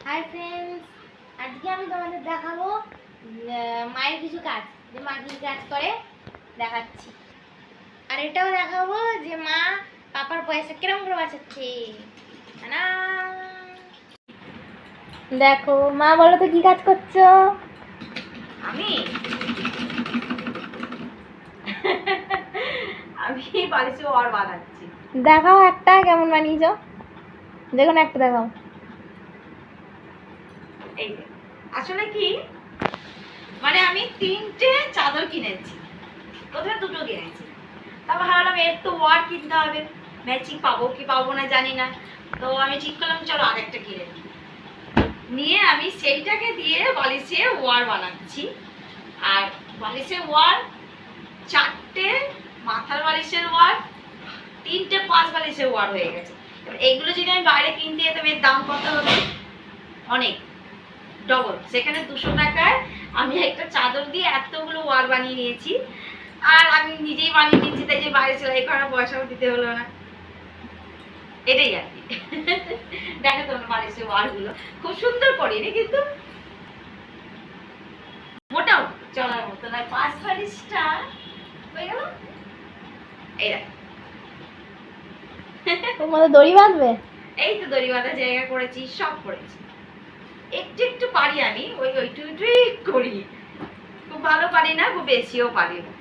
Hi friends, আজকে আমি তোমাদের দেখাবো মায়ের কিছু কাজ, যে মা কি কাজ করে দেখাচ্ছি। আর এটাও দেখাবো যে মা পাপার পয়সা কিরম করে বাঁচাচ্ছে। না দেখো মা, বলো তো কি কাজ করছো? আমি আমি বালিশে ওয়ার বানাচ্ছি। দেখাও একটা কেমন বানিয়েছো, দেখুন একটা দেখাও। এই যে আসলে কি, মানে আমি 3টে চাদর কিনেছি, প্রথমে 2টো কিনেছি, তারপর ভাবলাম এর তো ওয়ার কিনতে হবে, ম্যাচিং পাবো কি পাবো না জানি না। তো আমি ঠিক করলাম চলো আরেকটা কিনে নিই। নিয়ে আমি সেইটাকে দিয়ে বালিশে ওয়ার বানাচ্ছি। আর বালিশের ওয়ার 4টে, মাথার বালিশের ওয়ার 3টে, 5 বালিশের ওয়ার হয়ে গেছে। এবার এইগুলো যদি আমি বাইরে কিনতে যেতাম এর দাম কত হবে? অনেক, ডবল। সেখানে 200 টাকায় আমি একটা চাদর দিয়ে এতগুলো ওয়ার বানিয়ে নিয়েছি। আর আমি নিজেই বানিয়ে নিয়েছি, তাই যে বাইরে সেলাই করার পয়সাও দিতে হলো না। এটাই আর কি। দেখো তোমার বালিশের ওয়ারগুলো খুব সুন্দর করিনি, কিন্তু মোটামুটি চলার মতো নয়। 5 বালিশটা হয়ে গেল। এই দেখ, তোমাদের দড়ি বাঁধবে? এই তো দড়ি বাঁধা জায়গা করেছি, সব করেছি। একটু একটু পারি আমি, ওইটুই করি। খুব ভালো পারি না, খুব বেশিও পারি না।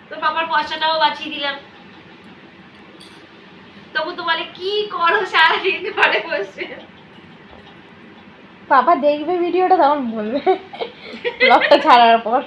তো বাবার পয়সাটাও বাঁচিয়ে দিলাম। তবু তো বলে কি করো সারাদিন ঘরে বসে। পাপা দেখবে ভিডিওটা, তখন বলবে ব্লগটা ছাড়ার পর।